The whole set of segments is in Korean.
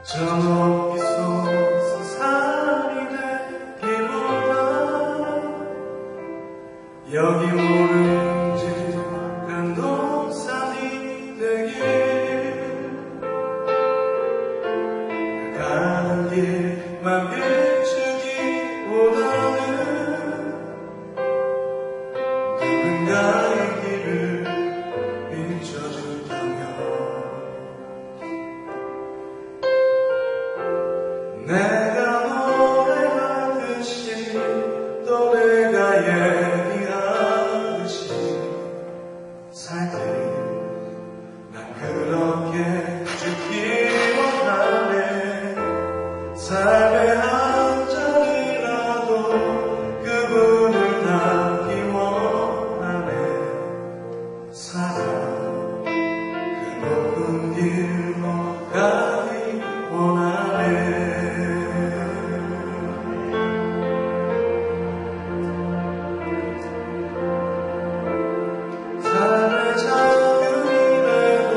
저 높이 솟은 산이 되기보다 여기 오름직한 동산이 되길 가는 길만 비추기보다는 누군가의 길을 비춰준다면 내가 노래하듯이 또 내가 얘기하듯이 살길 난 그렇게 죽기 원하네. 삶의 한 장이라도 그분을 닮기 원하네. 살아 그 높은 길로 가기 원하네. 삶의 작은 일에도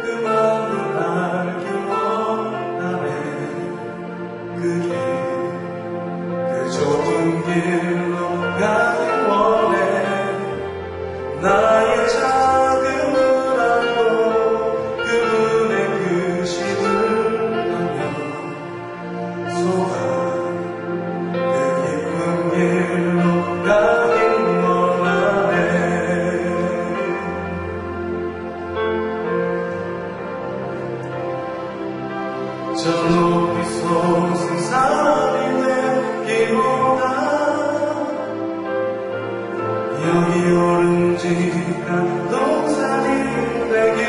그만을 알기 원하네. 그 길, 그 좁은 길로 가기 원해. 나의 작음을 알고 그분의 크심을 알며 소망 그 깊은 길로 가기 원하네. 저 높이 솟은 산이 되기보다 여기 오름직한 동산이 되길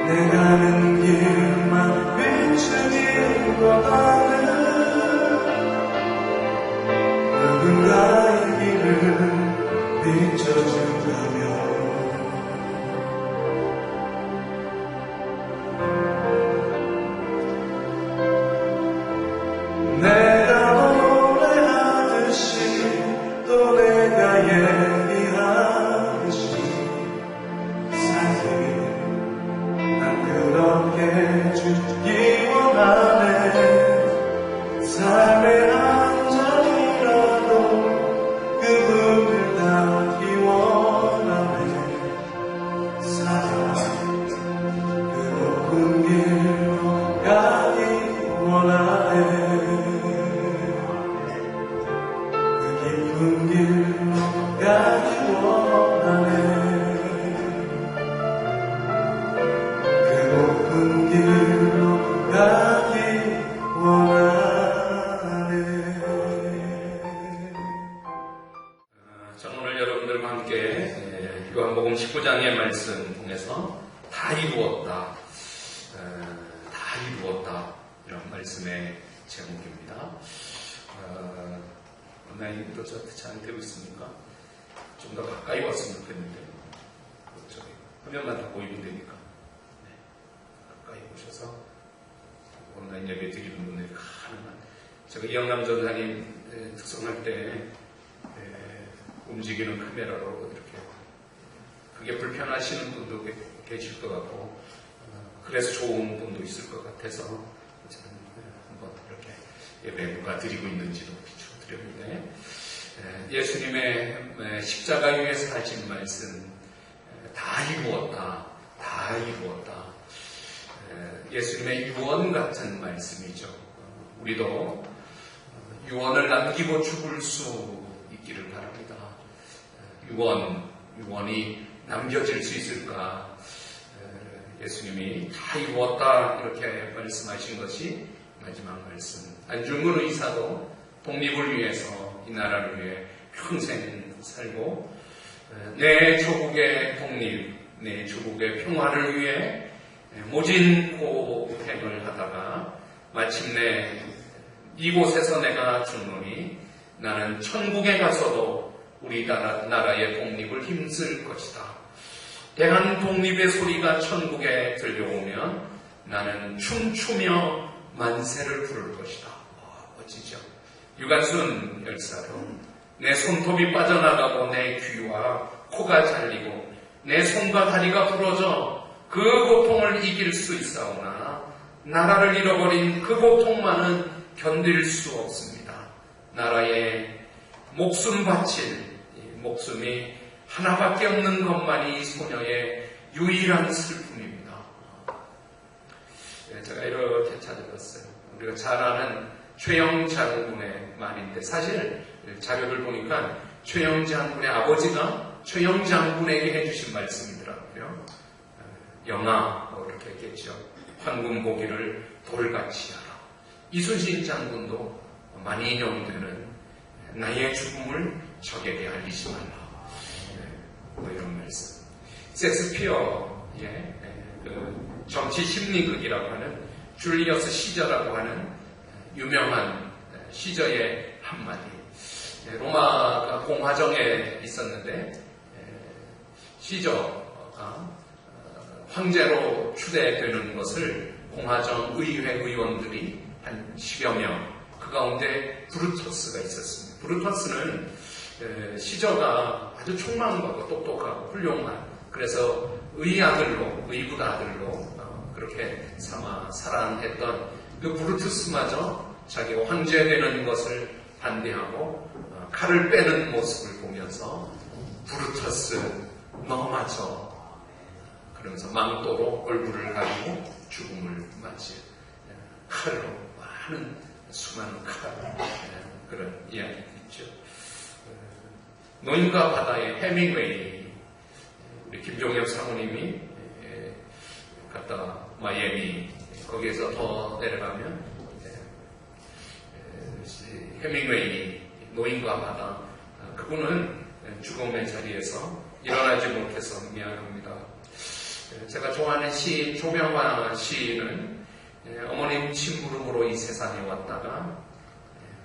내 가는 길만 비추기보다는 누군가의 길을 비춰준다면 내가 노래하듯이 또 내가 얘기하듯이 살길 난 그렇게 죽기 원하네. 삶의 한 장이라도 그분을 닮기 원하네. 살아 그 높은 길로 가기 원하네. 깊은 길로 가기 원하네. 그 높은 길로 가기 원하네. 자, 오늘 여러분들과 함께 요한복음 19장의 말씀 통해서 다 이루었다, 다 이루었다 이런 말씀의 제목입니다. 온라인도 저한테 잘 되고 있습니까? 좀 더 가까이 왔으면 좋겠는데 저기 화면만 다 보이면 되니까 가까이 오셔서 온라인 예배 드리는 분들이 가능한 제가 이영남 전사님 특성할 때 움직이는 카메라로 이렇게 그게 불편하시는 분도 계실 것 같고 그래서 좋은 분도 있을 것 같아서 저는 한번 이렇게 예배 누가 드리고 있는지도 비춰드렸는데 예수님의 십자가 위에서 하신 말씀 다 이루었다, 다 이루었다. 예수님의 유언 같은 말씀이죠. 우리도 유언을 남기고 죽을 수 있기를 바랍니다. 유언이 남겨질 수 있을까? 예수님이 다 이루었다 이렇게 말씀하신 것이 마지막 말씀. 안중근 의사도 독립을 위해서 이 나라를 위해 평생 살고 내 조국의 독립, 내 조국의 평화를 위해 모진 고생을 하다가 마침내 이곳에서 내가 죽노니 나는 천국에 가서도 우리 나라의 독립을 힘쓸 것이다. 대한 독립의 소리가 천국에 들려오면 나는 춤추며 만세를 부를 것이다. 멋지죠? 유관순 열사로 내 손톱이 빠져나가고 내 귀와 코가 잘리고 내 손과 다리가 부러져 그 고통을 이길 수 있사오나 나라를 잃어버린 그 고통만은 견딜 수 없습니다. 나라에 목숨 바칠 목숨이 하나밖에 없는 것만이 이 소녀의 유일한 슬픔입니다. 제가 이렇게 찾아봤어요. 우리가 잘 아는 최영 장군의 말인데 사실 자료를 보니까 최영 장군의 아버지가 최영 장군에게 해주신 말씀이더라고요. 영아 이렇게 했겠죠. 황금 고기를 돌같이 하라. 이순신 장군도 만인형 되는 나의 죽음을 적에게 알리지 말라. 뭐 이런 말씀. 섹스피어의 그 정치 심리극이라고 하는 줄리어스 시저라고 하는 유명한 시저의 한마디. 로마가 공화정에 있었는데 시저가 황제로 추대되는 것을 공화정 의회 의원들이 한 10여 명, 그 가운데 브루터스가 있었습니다. 브루터스는 시저가 아주 총망하고 똑똑하고 훌륭한, 그래서 의부의 아들로 그렇게 삼아 사랑했던 그 브루투스마저 자기가 황제 되는 것을 반대하고 칼을 빼는 모습을 보면서 브루터스 너마저 그러면서 망토로 얼굴을 가리고 죽음을 맞이 칼로 많은 수많은 칼 그런 이야기가 있죠. 노인과 바다의 해밍웨이, 우리 김종엽 사모님이 갔다가 마이애미 거기에서 더 내려가면 해밍웨이 노인과 바다, 그분은 죽음의 자리에서 일어나지 못해서 미안합니다. 제가 좋아하는 시인 조명화 시인은 어머님 심부름으로 이 세상에 왔다가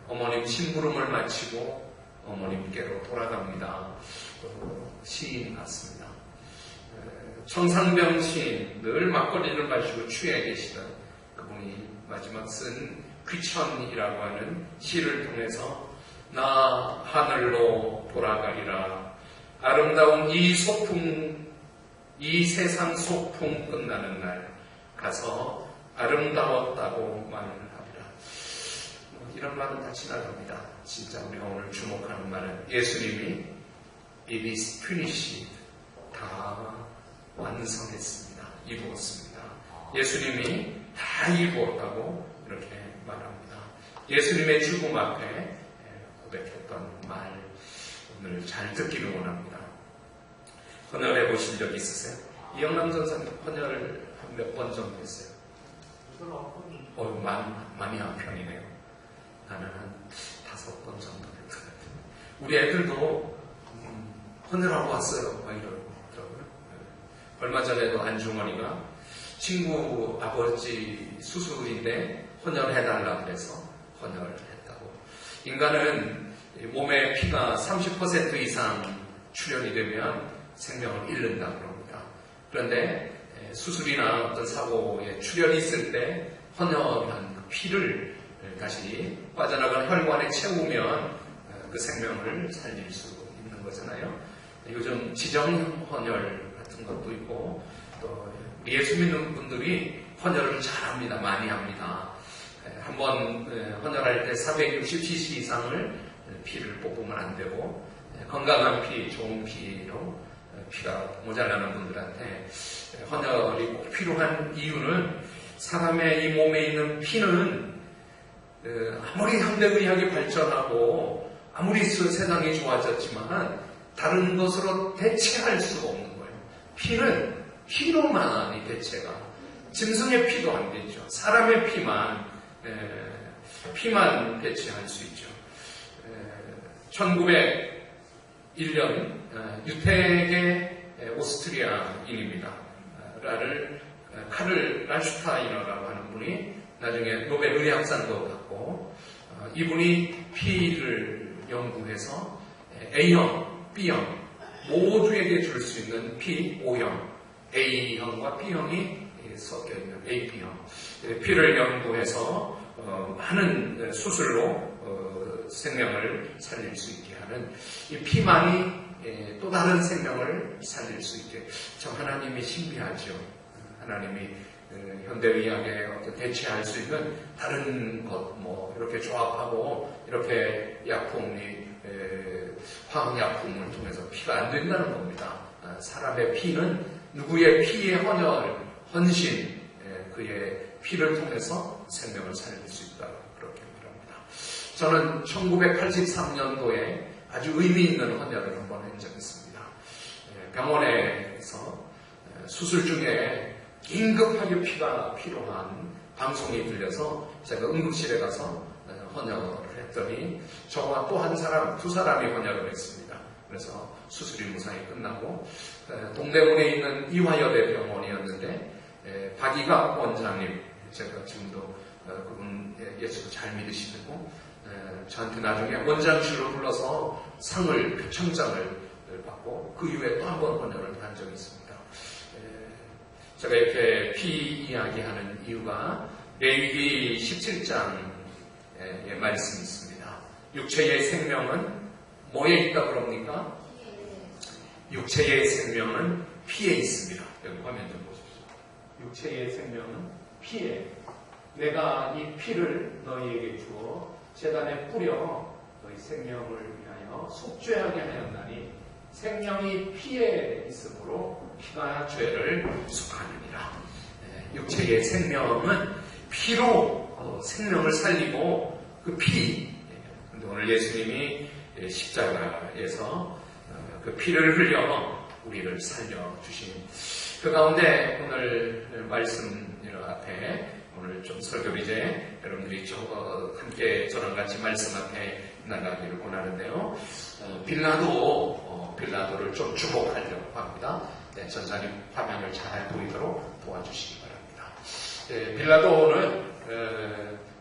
어머님 심부름을 마치고 어머님께로 돌아갑니다. 시인 같습니다. 청상병 시인, 늘 막걸리를 마시고 취해 계시던 그분이 마지막 쓴 귀천이라고 하는 시를 통해서 나 하늘로 돌아가리라. 아름다운 이 세상 소풍 끝나는 날 가서 아름다웠다고 말을 하리라. 이런 말은 다 지나갑니다. 진짜 우리가 오늘 주목하는 말은 예수님이 It is finished, 다 완성했습니다. 이루었습니다. 예수님이 다 이루었다고 이렇게 말합니다. 예수님의 죽음 앞에 고백했던 말, 오늘 잘 듣기를 원합니다. 헌혈해 보신 적 있으세요? 이영남 전사님 헌혈을 몇 번 정도 했어요? 많이 한 편이네요. 나는 한 5번 정도 했던 것 같아요. 우리 애들도 헌혈하고 왔어요. 막 이러더라고요. 얼마 전에도 안중원이가 친구 아버지 수술인데 헌혈해달라 그래서 헌혈을 했다고. 인간은 몸에 피가 30% 이상 출현이 되면 생명을 잃는다고 합니다. 그런데 수술이나 어떤 사고에 출혈이 있을 때 헌혈한 그 피를 다시 빠져나간 혈관에 채우면 그 생명을 살릴 수 있는 거잖아요. 요즘 지정 헌혈 같은 것도 있고, 또 예수 믿는 분들이 헌혈을 잘합니다. 많이 합니다. 한번 헌혈할 때 460cc 이상을 피를 뽑으면 안 되고, 건강한 피, 좋은 피로 피가 모자라는 분들한테 헌혈이 꼭 필요한 이유는, 사람의 이 몸에 있는 피는 아무리 현대의학이 발전하고 아무리 세상이 좋아졌지만 다른 것으로 대체할 수가 없는 거예요. 피는 피로만이 대체가, 짐승의 피도 안 되죠. 사람의 피만 대체할 수 있죠. 1901년 유태계 오스트리아인입니다. 카를 란슈타이너라고 하는 분이 나중에 노벨 의학상도 받고, 이분이 피를 연구해서 A형, B형 모두에게 줄 수 있는 피, O형, A형과 B형이 섞여 있는 AB형 피를 연구해서 많은 수술로 생명을 살릴 수 있게 하는 이 피만이 또 다른 생명을 살릴 수 있게, 참 하나님이 신비하죠. 하나님이 현대의학에 어떤 대체할 수 있는 다른 것, 뭐 이렇게 조합하고 이렇게 약품이 화학약품을 통해서 피가 안 된다는 겁니다. 사람의 피는 누구의 피의 헌신, 그의 피를 통해서 생명을 살릴 수 있다. 그렇게 말합니다. 저는 1983년도에 아주 의미 있는 헌혈을 한번 한 적이 있습니다. 병원에서 수술 중에 긴급하게 피가 필요한 방송이 들려서 제가 응급실에 가서 헌혈을 했더니 저와 또 한 사람, 두 사람이 헌혈을 했습니다. 그래서 수술이 무사히 끝나고 동대문에 있는 이화여대 병원이었는데 박이갑 원장님, 제가 지금도 그분 예수도 잘 믿으시고 저한테 나중에 원장실로 불러서 표창장을 받고 그 이후에 또 한 번 헌혈을 한 적이 있습니다. 제가 이렇게 피 이야기하는 이유가 레위기 17장의 말씀이 있습니다. 육체의 생명은 뭐에 있다 그럽니까? 육체의 생명은 피에 있습니다. 여기 화면 좀 보십시오. 육체의 생명은 피에. 내가 이 피를 너희에게 주어 제단에 뿌려 너희 생명을 위하여 속죄하게 하였나니 생명이 피에 있으므로 피가 죄를 속하느니라. 육체의 생명은 피로 생명을 살리고 그 피. 근데 오늘 예수님이 십자가에서 그 피를 흘려 우리를 살려주신 그 가운데 오늘 말씀 앞에 오늘 좀 설교를 이제 여러분들이 함께 저랑 같이 말씀 앞에 나가기를 원하는데요. 빌라도를 좀 주목하려고 합니다. 전사님 화면을 잘 보이도록 도와주시기 바랍니다. 빌라도는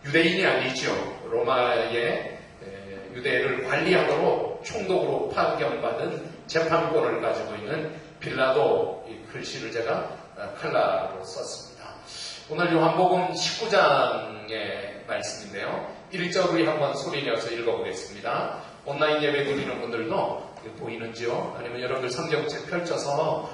유대인이 아니죠. 로마의 유대를 관리하도록 총독으로 파견받은 재판권을 가지고 있는 빌라도, 이 글씨를 제가 칼라로 썼습니다. 오늘 요한복음 19장의 말씀인데요. 1절 우리 한번 소리내어서 읽어보겠습니다. 온라인 예배 드리는 분들도 보이는지요? 아니면 여러분들 성경책 펼쳐서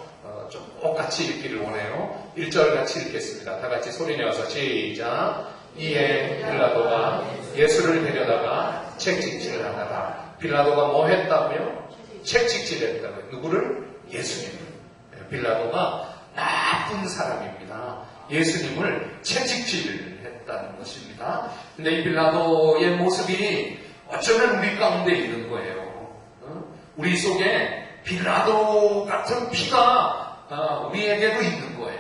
좀 똑같이 읽기를 원해요. 1절 같이 읽겠습니다. 다 같이 소리내어서 시작. 이에 빌라도가 예수를 데려다가 책찍질을 하다가 빌라도가 뭐 했다고요? 책찍질 했다고요. 누구를? 예수님을. 빌라도가 나쁜 사람입니다. 예수님을 채찍질 했다는 것입니다. 근데 이 빌라도의 모습이 어쩌면 우리 가운데 있는 거예요. 우리 속에 빌라도 같은 피가 우리에게도 있는 거예요.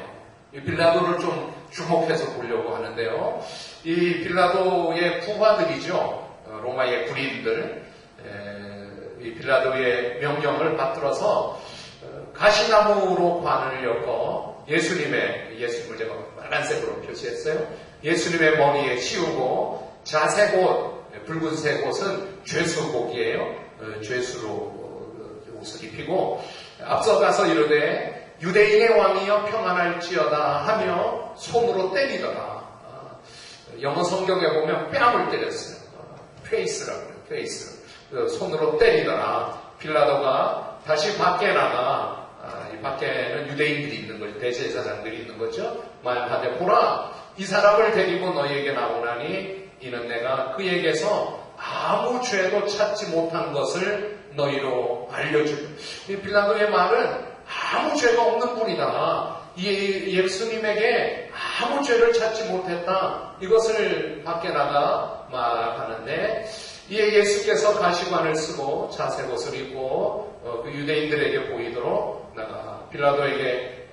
이 빌라도를 좀 주목해서 보려고 하는데요. 이 빌라도의 부하들이죠. 로마의 군인들. 이 빌라도의 명령을 받들어서 가시나무로 관을 엮어 예수님을 제가 빨간색으로 표시했어요. 예수님의 머리에 씌우고 자색옷, 붉은색 옷은 죄수복이에요. 죄수로 옷을 입히고 앞서가서 이르되 유대인의 왕이여 평안할지어다 하며 손으로 때리더라. 영어 성경에 보면 뺨을 때렸어요. 페이스라고 해요. 페이스. 손으로 때리더라. 빌라도가 다시 밖에 나가. 이 밖에는 유대인들이 있는 거죠. 대제사장들이 있는 거죠. 말하되 보라, 이 사람을 데리고 너희에게 나오나니 이는 내가 그에게서 아무 죄도 찾지 못한 것을 너희로 알려주고. 이 빌라도의 말은 아무 죄가 없는 분이다. 이 예수님에게 아무 죄를 찾지 못했다. 이것을 밖에 나가 말하는데 이에 예수께서 가시관을 쓰고 자색옷을 입고 그 유대인들에게 보이도록 나가 빌라도에게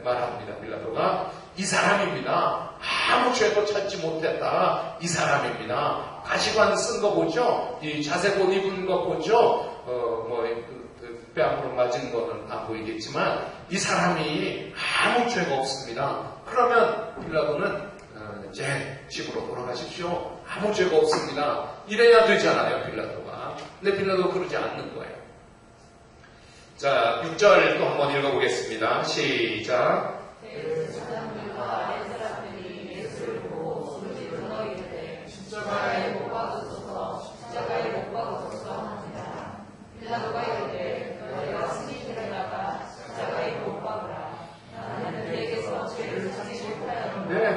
말합니다. 빌라도가 이 사람입니다. 아무 죄도 찾지 못했다. 이 사람입니다. 가시관 쓴 거 보죠? 이 자색옷 입은 거 보죠? 뺨으로 맞은 거는 안 보이겠지만 이 사람이 아무 죄가 없습니다. 그러면 빌라도는 제 집으로 돌아가십시오. 아무 죄가 없습니다. 이래야 되잖아요, 빌라도가. 근데 빌라도가 그러지 않는 거예요. 자, 6절 또 한번 읽어보겠습니다. 시작. 십자가에 못 박으소서 하니라. 빌라도가 이르되 너희가 승인되다가 십자가에 못 박으라. 나는 그에게서 죄를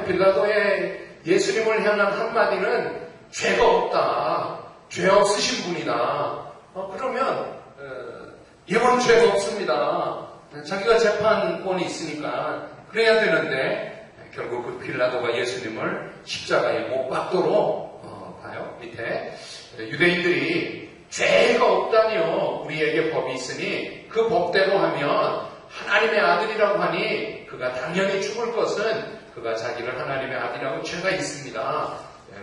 빌라도의 예수님을 향한 한마디는 죄가 없다, 죄 없으신 분이다. 그러면 이건 죄가 없습니다. 자기가 재판권이 있으니까 그래야 되는데 결국 그 빌라도가 예수님을 십자가에 못 박도록 봐요. 밑에 유대인들이 죄가 없다며 우리에게 법이 있으니 그 법대로 하면 하나님의 아들이라고 하니 그가 당연히 죽을 것은 그가 자기를 하나님의 아들이라고 죄가 있습니다.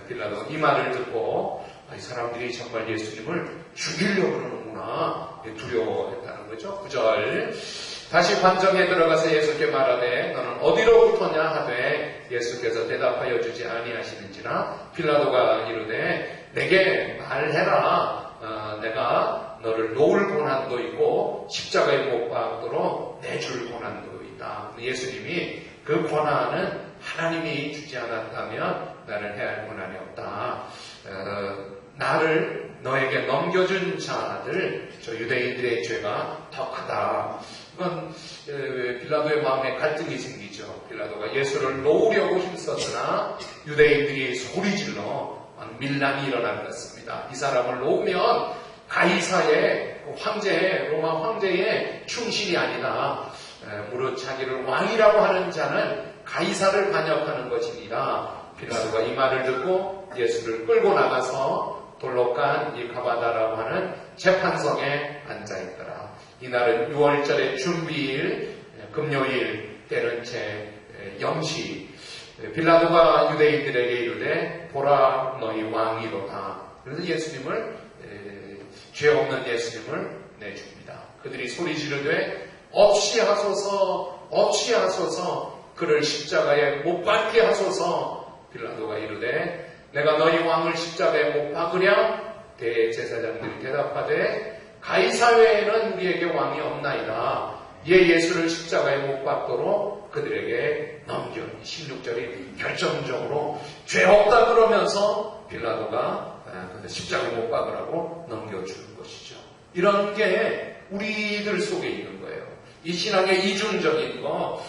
빌라도가 이 말을 듣고 이 사람들이 정말 예수님을 죽이려고 그러는구나 두려워했다는 거죠. 9절 다시 관정에 들어가서 예수께 말하되 너는 어디로부터냐 하되 예수께서 대답하여 주지 아니하시는지라 빌라도가 이르되 내게 말해라. 내가 너를 놓을 고난도 있고 십자가에 못 박도록 내줄 고난도 있다. 예수님이 그 고난은 하나님이 주지 않았다면 나는 해야 할 고난이 없다. 나를 너에게 넘겨준 자들, 저 유대인들의 죄가 더 크다. 이건 빌라도의 마음에 갈등이 생기죠. 빌라도가 예수를 놓으려고 힘썼으나 유대인들이 소리질러 밀란이 일어난 것입니다. 이 사람을 놓으면 가이사의 황제, 로마 황제의 충신이 아니다. 무릇 자기를 왕이라고 하는 자는 가이사를 반역하는 것입니다. 빌라도가 이 말을 듣고 예수를 끌고 나가서 돌로 깐 이 가바다라고 하는 재판석에 앉아있더라. 이날은 6월절의 준비일, 금요일 때는 제 영시. 빌라도가 유대인들에게 이르되 보라 너희 왕이로다. 그래서 예수님을 죄 없는 예수님을 내줍니다. 그들이 소리 지르되 없이 하소서 없이 하소서 그를 십자가에 못 박게 하소서. 빌라도가 이르되 내가 너희 왕을 십자가에 못 박으랴. 대제사장들이 대답하되 가이사 외에는 우리에게 왕이 없나이다. 이에 예수를 십자가에 못 박도록 그들에게 넘겨. 16절이 결정적으로 죄 없다 그러면서 빌라도가 십자가에 못 박으라고 넘겨주는 것이죠. 이런 게 우리들 속에 있는 거예요. 이 신앙의 이중적인 거,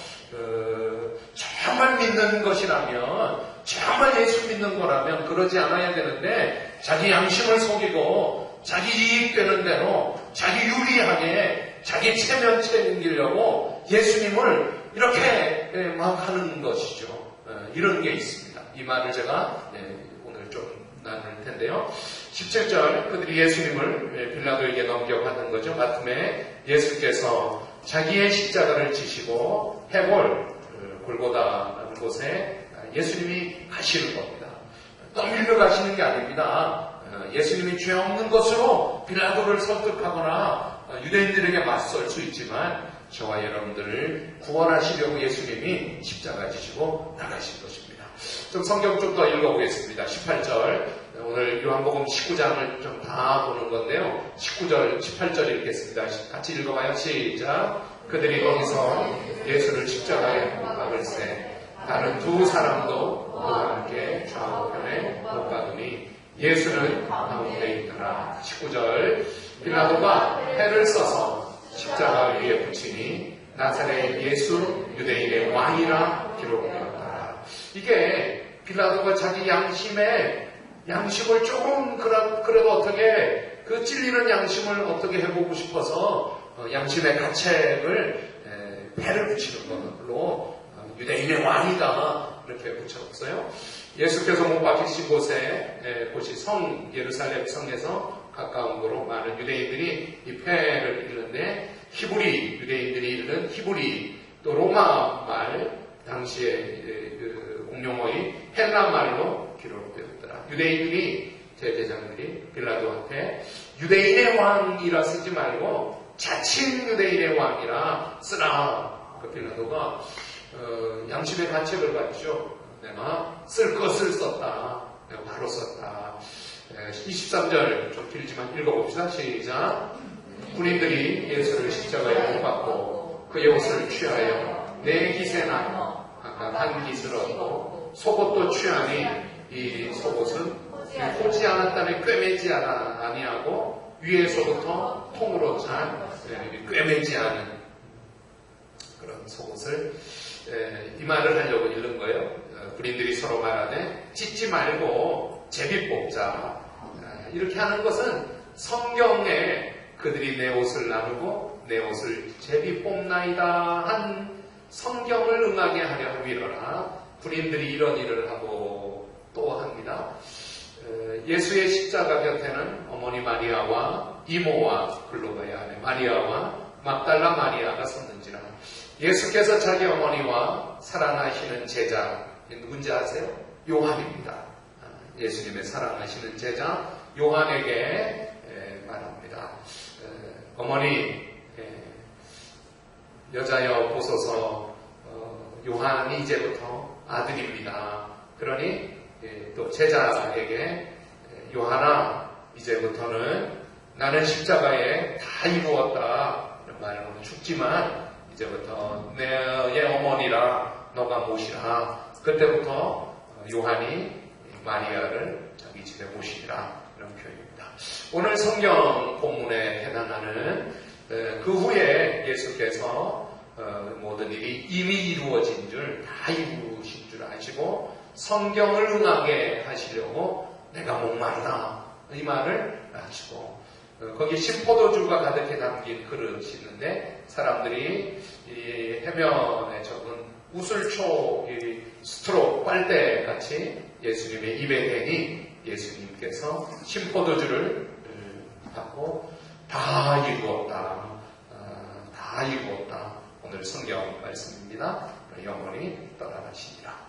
정말 믿는 것이라면, 정말 예수 믿는 거라면 그러지 않아야 되는데 자기 양심을 속이고 자기 이익되는 대로 자기 유리하게 자기 체면 챙기려고 예수님을 이렇게 막 하는 것이죠. 이런 게 있습니다. 이 말을 제가 오늘 좀 나눌 텐데요. 17절 그들이 예수님을 빌라도에게 넘겨받은 거죠. 마침에 예수께서 자기의 십자가를 지시고 해골 골고다라는 곳에 예수님이 가시는 겁니다. 떠밀려 가시는 게 아닙니다. 예수님이 죄 없는 것으로 빌라도를 설득하거나 유대인들에게 맞설 수 있지만 저와 여러분들을 구원하시려고 예수님이 십자가 지시고 나가신 것입니다. 좀 성경 좀 더 읽어보겠습니다. 18절 오늘 요한복음 19장을 좀 다 보는 건데요. 19절 18절 읽겠습니다. 같이 읽어봐요. 시작. 그들이 거기서 예수를 십자가에 못 박을세 다른 두 사람도 그와 함께 좌우편에 못 박으니 예수는 가운데 있더라. 19절 빌라도가 패를 써서 십자가 위에 붙이니 나사렛 예수 유대인의 왕이라 기록되었더라. 이게 빌라도가 자기 양심을 조금 그래도 어떻게 그 찔리는 양심을 어떻게 해보고 싶어서 양심의 가책을 패를 붙이는 걸로 유대인의 왕이다 이렇게 붙였어요. 예수께서 못 박히신 곳이 예루살렘 성에서 가까운 곳으로 많은 유대인들이 이 패를 읽는데 히브리 유대인들이 읽는 히브리 또 로마 말 당시의 공용어의 헬라 말로 기록되었더라. 유대인들이 제사장들이 빌라도한테 유대인의 왕이라 쓰지 말고 자칭 유대인의 왕이라 쓰라. 그 빌라도가 양심의 가책을 받죠. 내가 쓸 것을 썼다. 내가 바로 썼다. 23절 좀 길지만 읽어봅시다. 시작. 군인들이 예수를 십자가에 못 박고 그의 옷을 취하여 네 기세나 각각 한 깃을 얻고 속옷도 취하니 이 속옷은 보지 않았다면 꿰매지 아니하고 위에서부터 통으로 찬 꿰매지 않은 그런 속옷을 이 말을 하려고 읽는 거예요. 군인들이 서로 말하되 찢지 말고 제비 뽑자. 이렇게 하는 것은 성경에 그들이 내 옷을 나누고 내 옷을 제비 뽑나이다 한 성경을 응하게 하려 함이로라. 군인들이 이런 일을 하고 또 합니다. 예수의 십자가 곁에는 어머니 마리아와 이모와 글로바의 아내 마리아와 막달라 마리아가 섰는지라. 예수께서 자기 어머니와 사랑하시는 제자 누군지 아세요? 요한입니다. 예수님의 사랑하시는 제자 요한에게 말합니다. 어머니 여자여 보소서 요한이 이제부터 아들입니다. 그러니 또 제자에게 요한아 이제부터는 나는 십자가에 다 이루었다. 이런 말은 죽지만 이제부터 내 어머니라 너가 모시라. 그때부터 요한이 마리아를 자기 집에 모시니라. 이런 표현입니다. 오늘 성경 본문에 해당하는 그 후에 예수께서 모든 일이 이미 이루어진 줄 다 이루신 줄 아시고 성경을 응하게 하시려고 내가 목마르다 이 말을 하시고 거기 신포도주가 가득히 담긴 그릇이 있는데 사람들이 이 해면에 적은 우슬초 스트로 빨대 같이 예수님의 입에 대니 예수님께서 신포도주를 받고 다 이루었다. 다 이루었다. 오늘 성경 말씀입니다. 영원히 떠나가시니라.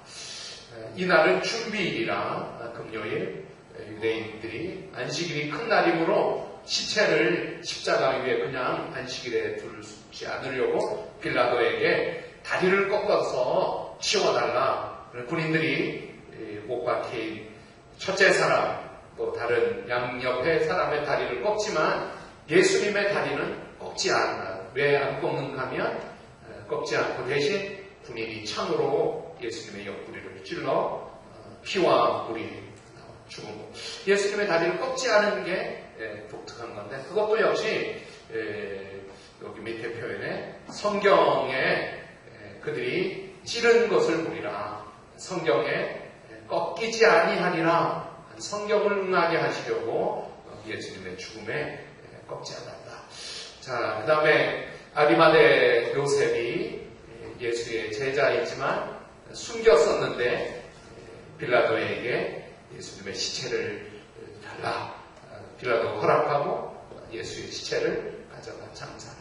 이날은 준비일이라 금요일 유대인들이 안식일이 큰 날이므로 시체를 십자가 위에 그냥 안식일에 두지 않으려고 빌라도에게 다리를 꺾어서 치워달라. 군인들이 못 박힌 첫째 사람 또 다른 양옆의 사람의 다리를 꺾지만 예수님의 다리는 꺾지 않아. 왜 안 꺾는가 하면 꺾지 않고 대신 군인이 창으로 예수님의 옆구리를 찔러 피와 물이 죽은 예수님의 다리를 꺾지 않은 게 독특한 건데 그것도 역시 여기 밑에 표현에 성경에 그들이 찌른 것을 보리라. 성경에 꺾이지 아니하리라. 성경을 응하게 하시려고 예수님의 죽음에 꺾지 않았다. 자, 그 다음에 아리마대 요셉이 예수의 제자이지만 숨겼었는데 빌라도에게 예수님의 시체를 달라. 빌라도 허락하고 예수의 시체를 가져가 장사를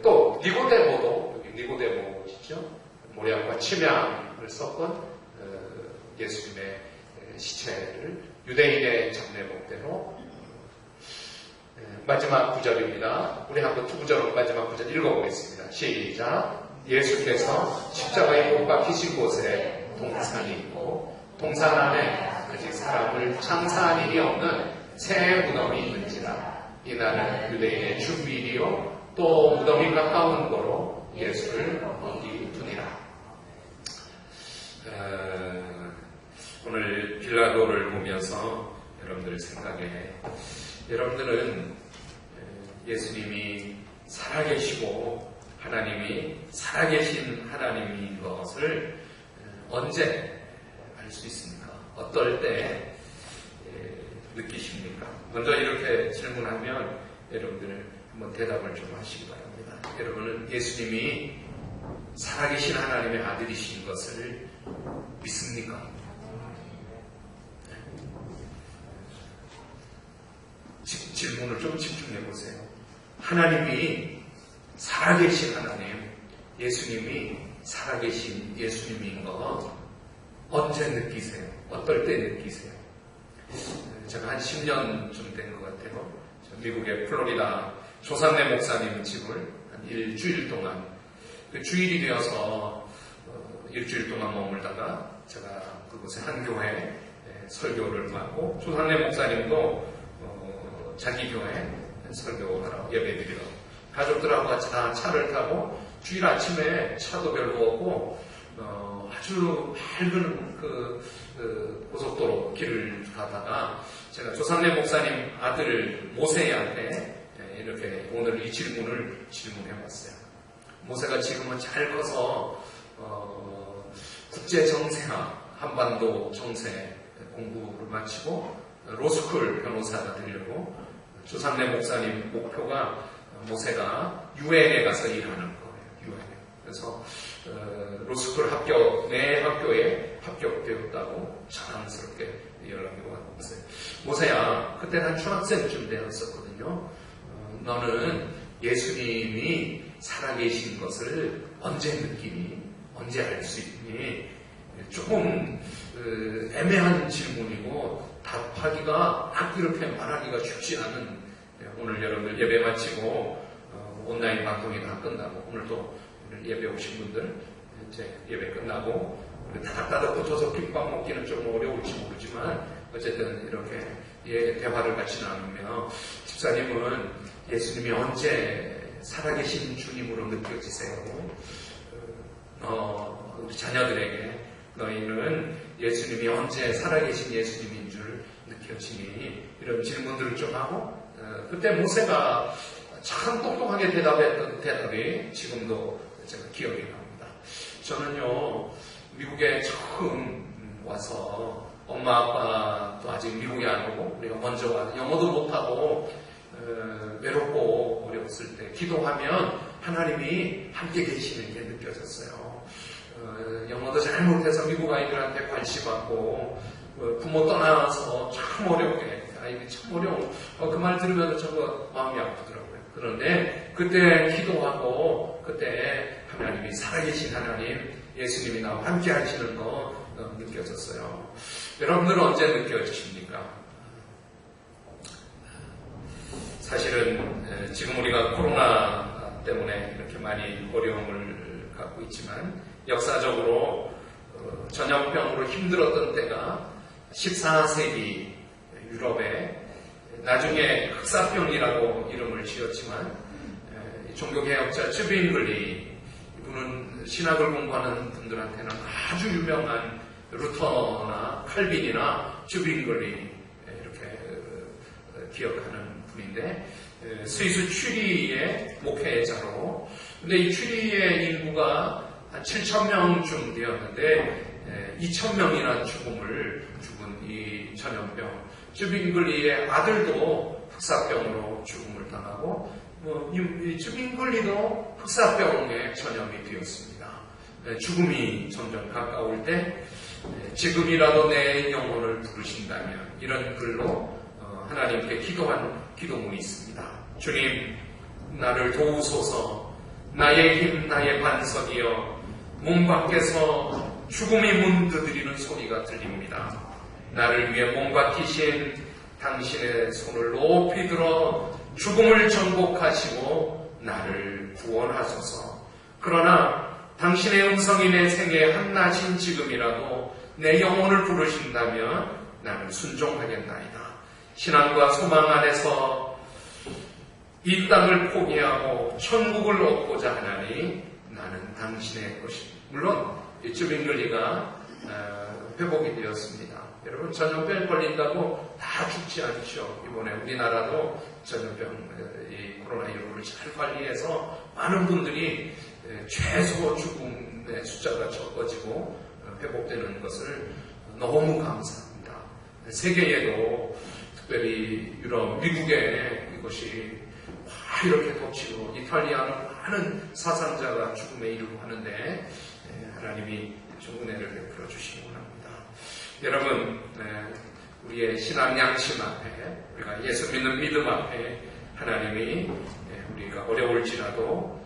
또 니고데모도 여기 니고데모시죠. 모략과 침향을 섞은 예수님의 시체를 유대인의 장례복대로 마지막 구절입니다. 우리 한번 두 구절로 마지막 구절 읽어보겠습니다. 시작. 예수께서 십자가에 못 박히신 곳에 동산이 있고 동산 안에 아직 사람을 장사한 일이 없는 새 무덤이 있는지라. 이날은 유대인의 준비일이요 또 무덤이 가까운 거로 예수를 거기 두니라. 오늘 빌라도를 보면서 여러분들 생각에 여러분들은 예수님이 살아계시고 하나님이 살아계신 하나님인 것을 언제 알 수 있습니까? 어떨 때 느끼십니까? 먼저 이렇게 질문하면 여러분들 한번 대답을 좀 하시기 바랍니다. 여러분은 예수님이 살아계신 하나님의 아들이신 것을 믿습니까? 질문을 좀 집중해 보세요. 하나님이 살아계신 하나님, 예수님이 살아계신 예수님인 거 언제 느끼세요? 어떨 때 느끼세요? 제가 한 10년쯤 된 것 같아요. 미국의 플로리다 조상래 목사님 집을 한 일주일 동안 주일이 되어서 일주일 동안 머물다가 제가 그곳에 한 교회에 설교를 맡고 조상래 목사님도 자기 교회 설교하러 예배드리러 가족들하고 같이 다 차를 타고 주일 아침에 차도 별로 없고 아주 밝은 그 고속도로 길을 가다가 제가 조상래 목사님 아들 모세한테 이렇게 오늘 이 질문해 봤어요. 모세가 지금은 잘 커서 국제정세학, 한반도 정세 공부를 마치고 로스쿨 변호사가 되려고 조상래 목사님 목표가 모세가 유엔에 가서 일하는 거예요. 유엔에. 그래서 로스쿨 합격, 내 학교에 합격되었다고 자랑스럽게 연락이 왔어요. 모세야, 그때 난 중학생쯤 되었었거든요. 너는 예수님이 살아계신 것을 언제 느끼니? 언제 알 수 있니? 조금 애매한 질문이고 답하기가 딱 이렇게 말하기가 쉽지 않은, 오늘 여러분들 예배 마치고 온라인 방송이 다 끝나고 오늘도 예배 오신 분들 이제 예배 끝나고 다닥다닥 붙어서 김밥 먹기는 좀 어려울지 모르지만 어쨌든 이렇게 대화를 같이 나누며, 집사님은 예수님이 언제 살아계신 주님으로 느껴지세요? 우리 자녀들에게 너희는 예수님이 언제 살아계신 예수님인 줄 느껴지니? 이런 질문들을 좀 하고, 그때 모세가 참 똑똑하게 대답했던 대답이 지금도 제가 기억이 납니다. 저는요, 미국에 처음 와서 엄마 아빠도 아직 미국에 안 오고 우리가 먼저 와서 영어도 못하고 외롭고 어려웠을 때 기도하면 하나님이 함께 계시는 게 느껴졌어요. 영어도 잘 못해서 미국 아이들한테 관심받고 부모 떠나서 참 어렵게, 아이들이 참 어려워. 그 말 들으면 저거 마음이 아프더라고요. 그런데 그때 기도하고 그때 하나님이 살아계신 하나님, 예수님이 나와 함께 하시는 거 느껴졌어요. 여러분들은 언제 느껴지십니까? 사실은 지금 우리가 코로나 때문에 이렇게 많이 어려움을 갖고 있지만 역사적으로 전염병으로 힘들었던 때가 14세기 유럽에 나중에 흑사병이라고 이름을 지었지만 종교개혁자 쯔빙글리, 이분은 신학을 공부하는 분들한테는 아주 유명한 루터나 칼빈이나 쯔빙글리 이렇게 기억하는 분인데, 스위스 취리의 목회자로, 근데 이 취리의 인구가 한 7,000명쯤 되었는데 2,000명이나 죽은 이 전염병, 쯔빙글리의 아들도 흑사병으로 죽음을 당하고 이 쯔빙글리도 흑사병에 전염이 되었습니다. 죽음이 점점 가까울 때 지금이라도 내 영혼을 부르신다면, 이런 글로 하나님께 기도한 기도문이 있습니다. 주님, 나를 도우소서. 나의 힘, 나의 반석이여. 몸 밖에서 죽음이 문 두드리는 소리가 들립니다. 나를 위해 몸 박히신 당신의 손을 높이 들어 죽음을 정복하시고 나를 구원하소서. 그러나 당신의 음성이 내 생애 한낮인 지금이라도 내 영혼을 부르신다면 나는 순종하겠나이다. 신앙과 소망 안에서 이 땅을 포기하고 천국을 얻고자 하나니 나는 당신의 것입니다. 물론 쯔빙글리가 회복이 되었습니다. 여러분, 전염병 걸린다고 다 죽지 않죠. 이번에 우리나라도 전염병, 이 코로나19를 잘 관리해서 많은 분들이 최소 죽음의 숫자가 적어지고 회복되는 것을 너무 감사합니다. 세계에도 특별히 유럽, 미국에 이것이 이렇게 덮치고 이탈리아는 많은 사상자가 죽음에 이르고 하는데 하나님이 좋은 은혜를 베풀어 주시기 원합니다. 여러분, 우리의 신앙 양심 앞에, 우리가 예수 믿는 믿음 앞에 하나님이 우리가 어려울지라도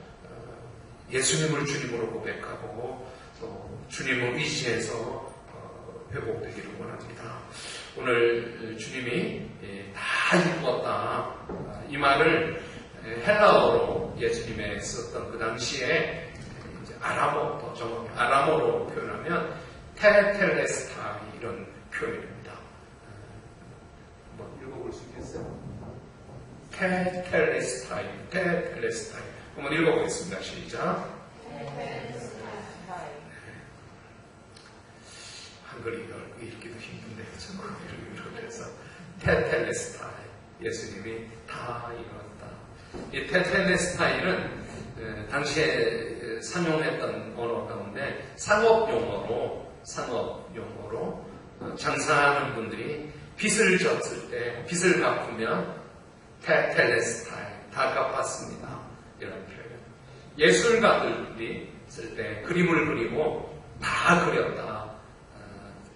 예수님을 주님으로 고백하고 또 주님을 의지해서 회복되기를 원합니다. 오늘 주님이 다 이루었다, 이 말을 헬라어로 예수님의 썼던 그 당시에 이제 아람어, 더 정확히 아람어로 표현하면 테텔레스타이, 이런 표현입니다. 한번 읽어볼 수 있겠어요? 테텔레스타이, 테텔레스타이. 한번 읽어보겠습니다. 시작. 한글이 읽기도 힘든데 이렇게 해서 테텔레스타이, 예수님이 다 이뤘다. 이 테텔레스타이는 당시에 상용했던 언어 가운데 상업 용어로 장사하는 분들이 빚을 졌을 때 빚을 갚으면 테텔레스타이 다 갚았습니다. 이런 표현. 예술가들이 쓸 때 그림을 그리고 다 그렸다.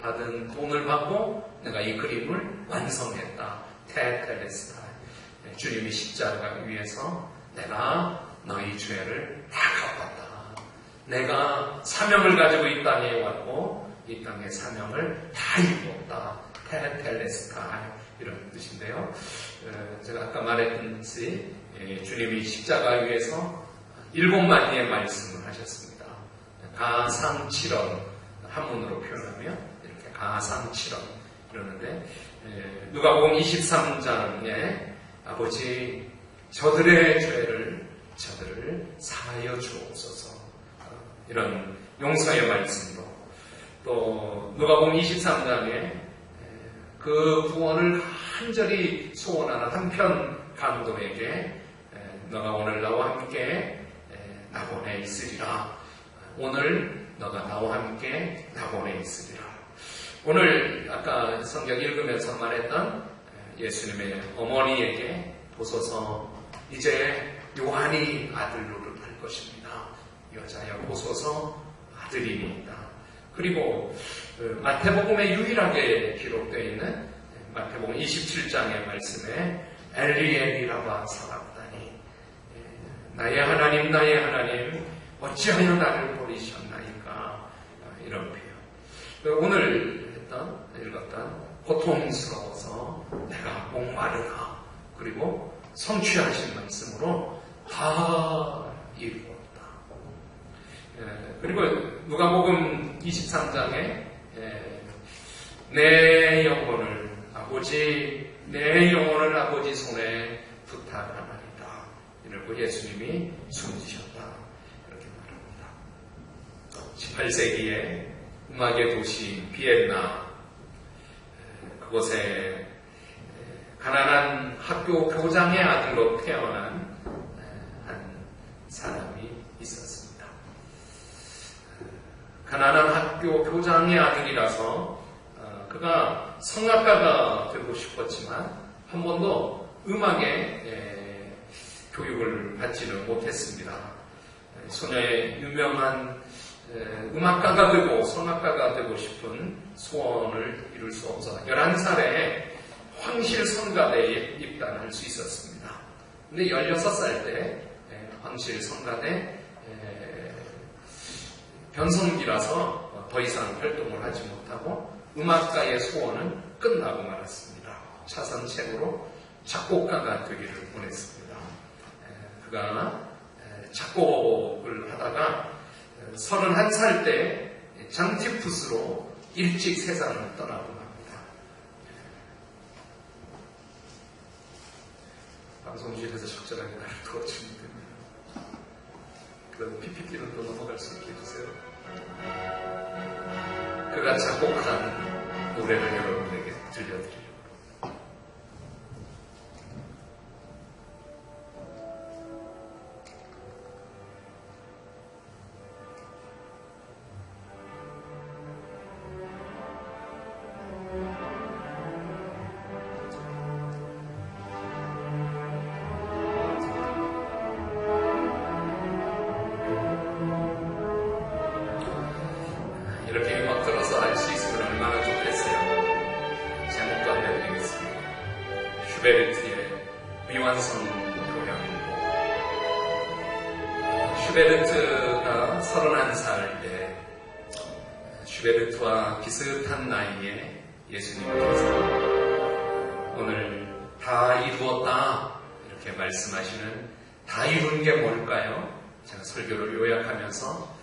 받은 돈을 받고 내가 이 그림을 완성했다. 테텔레스타이. 주님이 십자가 위에서 내가 너희 죄를 다 갚았다. 내가 사명을 가지고 이 땅에 왔고 이 땅의 사명을 다 이루었다. 테텔레스타이 이런 뜻인데요. 제가 아까 말했듯이 주님이 십자가 위에서 7마디의 말씀을 하셨습니다. 가상칠언 한문으로 표현하면 이렇게 가상칠언 이러는데 누가복음 23장에 아버지 저들의 죄를 사하여 주옵소서 이런 용서의 말씀도 또 누가복음 23장에 그 구원을 간절히 소원하는 한편 강도에게 너가 오늘 나와 함께 낙원에 있으리라. 오늘 너가 나와 함께 낙원에 있으리라. 오늘 아까 성경 읽으면서 말했던 예수님의 어머니에게 보소서 이제 요한이 아들 노릇할 것입니다. 여자여 보소서 아들이니이다. 그리고 마태복음에 유일하게 기록되어 있는 마태복음 27장의 말씀에 엘리엘리라바 사박다니 나의 하나님 어찌하여 나를 버리셨나이까 이런 표현. 오늘 읽었던 고통스러워서 내가 목마르다. 그리고 성취하신 말씀으로 다 이루었다. 그리고 누가복음 23장에 내 영혼을 아버지 손에 부탁하나이다. 이러고 예수님이 숨지셨다. 이렇게 말합니다. 18세기에 음악의 도시 비엔나 그곳에 가난한 학교 교장의 아들로 태어난 한 사람이 있었습니다. 가난한 학교 교장의 아들이라서 그가 성악가가 되고 싶었지만 한 번도 음악의 교육을 받지는 못했습니다. 소녀의 유명한 음악가가 되고 성악가가 되고 싶은 소원을 이룰 수 없어 11살에 황실 성가대에 입단할 수 있었습니다. 근데 16살 때 황실 성가대 변성기라서 더 이상 활동을 하지 못하고 음악가의 소원은 끝나고 말았습니다. 차선책으로 작곡가가 되기를 원했습니다. 그가 작곡을 하다가 31살 때 장티푸스로 일찍 세상을 떠나고 맙니다. 방송실에서 적절하게 나를 도와주면 됩니다. 그럼 PPT는 또 넘어갈 수 있게 해주세요. 그가 작곡한 노래를 여러분에게 들려드리려고. 이렇게 음악 들어서 알 수 있으면 얼마나 좋겠어요. 제목도 알려드리겠습니다. 슈베르트의 미완성 교향곡. 슈베르트가 31살 때 슈베르트와 비슷한 나이에 예수님께서 오늘 다 이루었다 이렇게 말씀하시는 다 이룬 게 뭘까요? 제가 설교를 요약하면서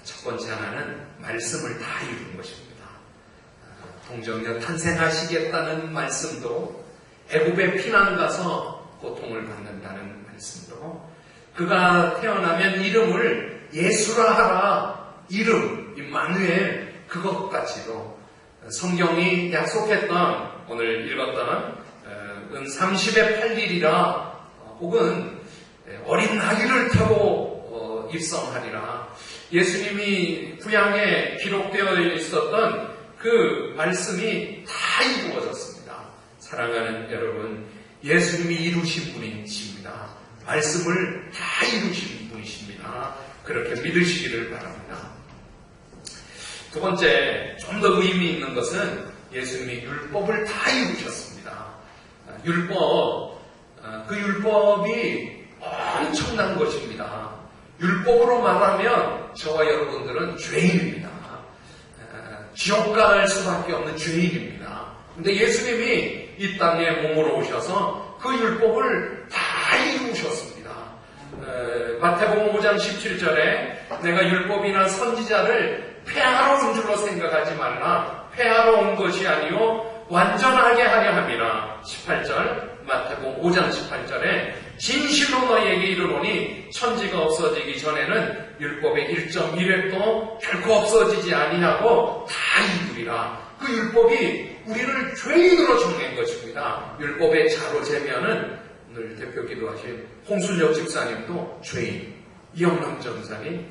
첫 번째 하나는 말씀을 다 이룬 것입니다. 동정녀 탄생하시겠다는 말씀도 애굽에 피난 가서 고통을 받는다는 말씀도 그가 태어나면 이름을 예수라 하라 이름 임마누엘 그것까지도 성경이 약속했던 오늘 읽었던 은 30의 8일이라 혹은 어린 나귀를 타고 입성하리라. 예수님이 구약에 기록되어 있었던 그 말씀이 다 이루어졌습니다. 사랑하는 여러분, 예수님이 이루신 분이십니다. 말씀을 다 이루신 분이십니다. 그렇게 믿으시기를 바랍니다. 두 번째, 좀 더 의미 있는 것은 예수님이 율법을 다 이루셨습니다. 그 율법이 엄청난 것입니다. 율법으로 말하면 저와 여러분들은 죄인입니다. 지옥 갈 수밖에 없는 죄인입니다. 근데 예수님이 이 땅에 몸으로 오셔서 그 율법을 다 이루셨습니다. 마태복음 5장 17절에 내가 율법이나 선지자를 폐하러 온 줄로 생각하지 말라. 폐하러 온 것이 아니요 완전하게 하려 함이라. 18절 마태복음 5장 18절에 진실로 너희에게 이르노니 천지가 없어지기 전에는 율법의 1.1획도 결코 없어지지 아니하고 다 이루리라. 그 율법이 우리를 죄인으로 정한 것입니다. 율법의 자로 재면은 오늘 대표 기도하신 홍순혁 집사님도 죄인, 이영남 전사님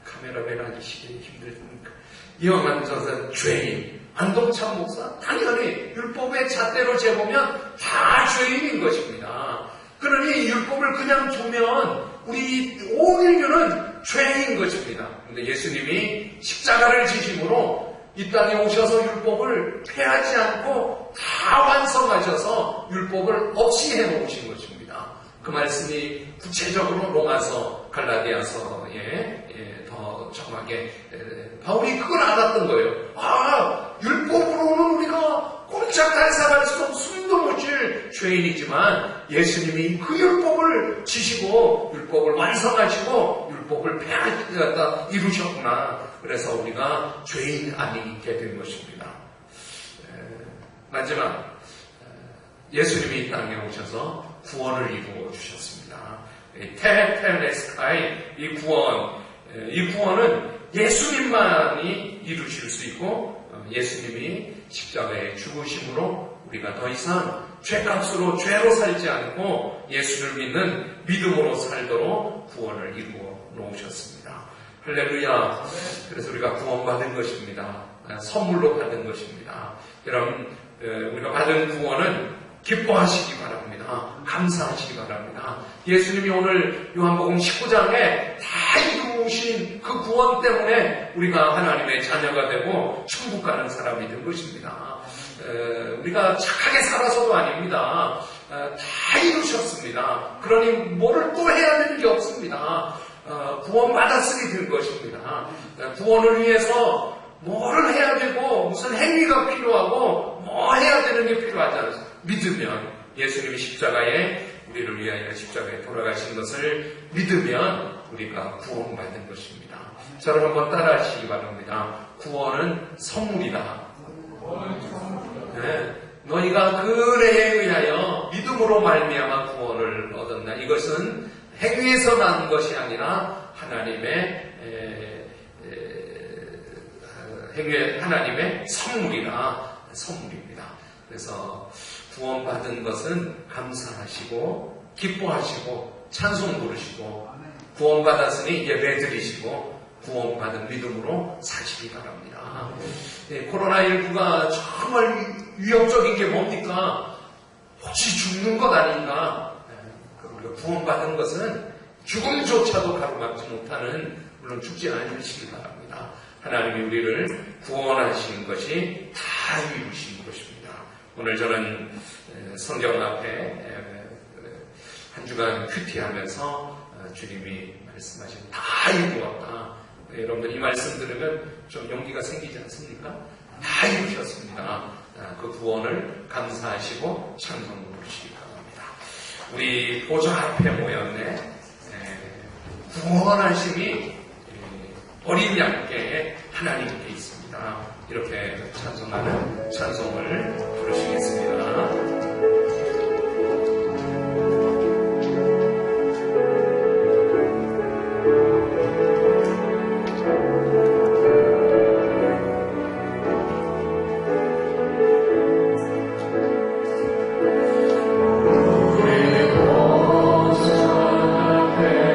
카메라맨 하시기 힘들니까 이영남 전사 죄인, 안동찬 목사 당연히 율법의 잣대로 재보면 다 죄인인 것입니다. 그러니 율법을 그냥 두면 우리 온 인류는 죄인 것입니다. 그런데 예수님이 십자가를 지심으로 이 땅에 오셔서 율법을 폐하지 않고 다 완성하셔서 율법을 없이 해놓으신 것입니다. 그 말씀이 구체적으로 로마서, 갈라디아서에 더 정확하게 바울이 그걸 알았던 거예요. 율법으로는 우리가 꼼짝달 살할 수 없는 숨도 못 쉴 죄인이지만 예수님이 그 율법을 지시고 율법을 완성하시고 율법을 폐하시다 이루셨구나. 그래서 우리가 죄인 아니게 된 것입니다. 마지막 예수님이 이 땅에 오셔서 구원을 이루어 주셨습니다. 테텔레스카이 이 구원은 예수님만이 이루실 수 있고 예수님이 십자가에 죽으심으로 우리가 더 이상 죄값으로 죄로 살지 않고 예수를 믿는 믿음으로 살도록 구원을 이루어 놓으셨습니다. 할렐루야. 그래서 우리가 구원받은 것입니다. 선물로 받은 것입니다. 여러분, 우리가 받은 구원은 기뻐하시기 바랍니다. 감사하시기 바랍니다. 예수님이 오늘 요한복음 19장에 다 이루신 그 구원 때문에 우리가 하나님의 자녀가 되고 천국 가는 사람이 된 것입니다. 우리가 착하게 살아서도 아닙니다. 다 이루셨습니다. 그러니 뭐를 또 해야 되는 게 없습니다. 구원받았으니 된 것입니다. 구원을 위해서 뭐를 해야 되고 무슨 행위가 필요하고 뭐 해야 되는 게 필요하지 않습니다. 믿으면 예수님이 십자가에 우리를 위하여 십자가에 돌아가신 것을 믿으면 우리가 구원받는 것입니다. 저를 한번 따라하시기 바랍니다. 구원은 선물이다. 네. 너희가 그에 의하여 믿음으로 말미암아 구원을 얻었나. 이것은 행위에서 난 것이 아니라 하나님의 선물입니다. 그래서 구원받은 것은 감사하시고 기뻐하시고 찬송 부르시고 구원받았으니 예배드리시고 구원받은 믿음으로 사시기 바랍니다. 코로나19가 정말 위협적인 게 뭡니까? 혹시 죽는 것 아닌가? 우리가 구원받은 것은 죽음조차도 가로막지 못하는, 물론 죽지 않으시기 바랍니다. 하나님이 우리를 구원하신 것이 다 이루신 것입니다. 오늘 저는 성경 앞에 한 주간 큐티하면서 주님이 말씀하신 다 이루었다. 여러분들 이 말씀 들으면 좀 용기가 생기지 않습니까? 다 이루셨습니다. 그 구원을 감사하시고 찬송 부르시기 바랍니다. 우리 보좌 앞에 모였네. 구원하심이 어린 양께 하나님께 있습니다. 이렇게 찬송하는 찬송을 부르시겠습니다. 우리 보좌 앞에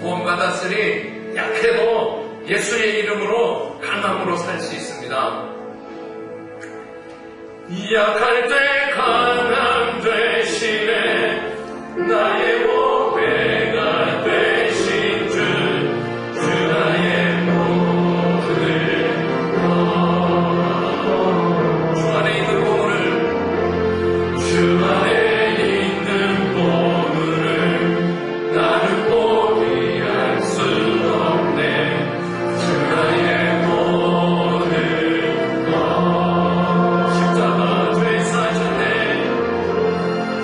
구원받았으니 약해도 예수의 이름으로 강함으로 살 수 있습니다. 약할 때 강함 되시네 나의 보배가 되신 주 나의 모든 주 안에 있는 보물을 주 안에 있는 보물을 나는 포기할 수 없네 주 나의 모든 것 십자가 죄 사셨네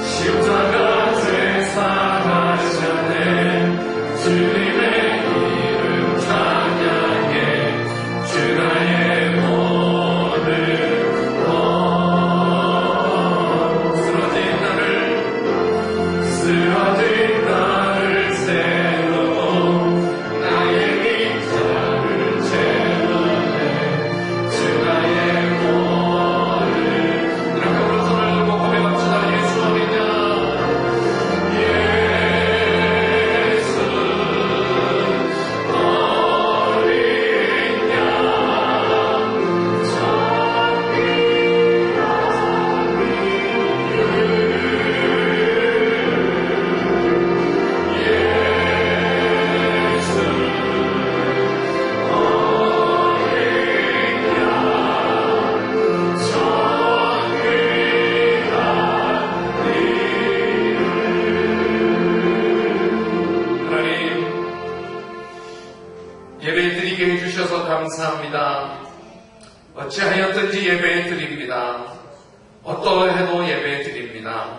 십자가 죄 사하셨네 주님의 이름 찬양해 주 나의 모든 것 쓰러진 나를 세우고 나의 밑자를 채우네 주 나의 모든 이렇게 오른 손을 들고 고백합시다. 예수 어리냐 예수 어리냐 하나님 예배 드리게 해주셔서 감사합니다. 어찌하였든지 예배 드립니다. 어떠해도 예배 드립니다.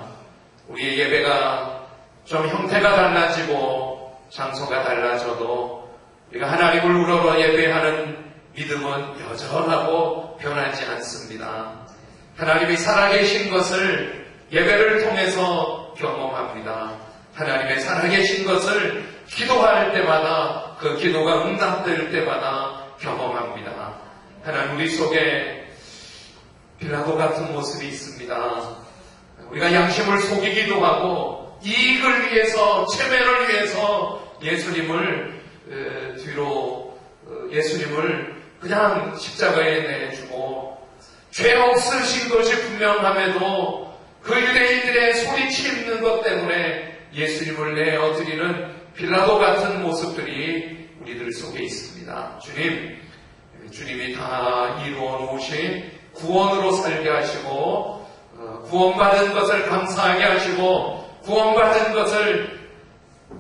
우리의 예배가 좀 형태가 달라지고 장소가 달라져도 우리가 하나님을 우러러 예배하는 믿음은 여전하고 변하지 않습니다. 하나님이 살아계신 것을 예배를 통해서 경험합니다. 하나님의 살아계신 것을 기도할 때마다 그 기도가 응답될 때마다 경험합니다. 하나님 우리 속에 빌라도 같은 모습이 있습니다. 우리가 양심을 속이기도 하고 이익을 위해서 체면을 위해서 예수님을 예수님을 그냥 십자가에 내주고 죄 없으신 것이 분명함에도 그 유대인들의 소리치는 것 때문에 예수님을 내어드리는 빌라도 같은 모습들이 우리들 속에 있습니다. 주님이 다 이루어 놓으신 구원으로 살게 하시고 구원받은 것을 감사하게 하시고 구원받은 것을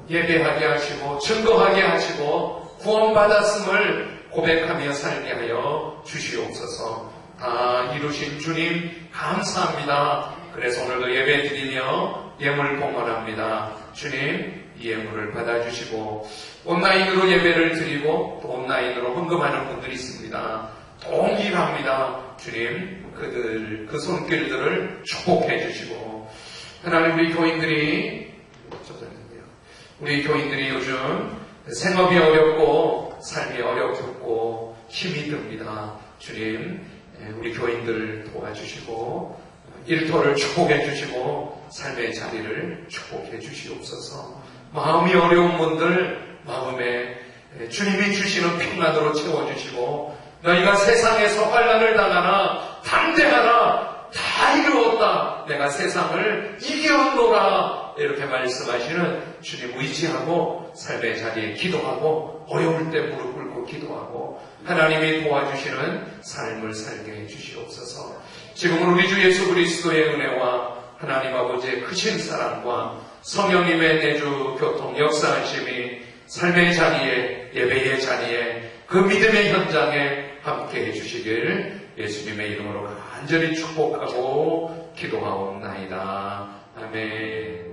예배하게 하시고 증거하게 하시고 구원받았음을 고백하며 살게 하여 주시옵소서. 다 이루신 주님 감사합니다. 그래서 오늘도 예배 드리며 예물 봉헌합니다. 주님 이 예물을 받아주시고 온라인으로 예배를 드리고 또 온라인으로 헌금하는 분들이 있습니다. 동일합니다. 주님 그 손길들을 축복해 주시고 하나님 우리 교인들이 요즘 생업이 어렵고 삶이 어렵고 힘이 듭니다. 주님 우리 교인들을 도와주시고 일터를 축복해 주시고 삶의 자리를 축복해 주시옵소서. 마음이 어려운 분들 마음에 주님이 주시는 평안으로 채워주시고 너희가 세상에서 환난을 당하나 담대하라 다 이루었다 내가 세상을 이겼노라 이렇게 말씀하시는 주님 의지하고 삶의 자리에 기도하고 어려울 때 무릎 꿇고 기도하고 하나님이 도와주시는 삶을 살게 해주시옵소서. 지금은 우리 주 예수 그리스도의 은혜와 하나님 아버지의 크신 사랑과 성령님의 내주 교통 역사하심이 삶의 자리에 예배의 자리에 그 믿음의 현장에 함께 해주시길 예수님의 이름으로 간절히 축복하고 기도하옵나이다. 아멘.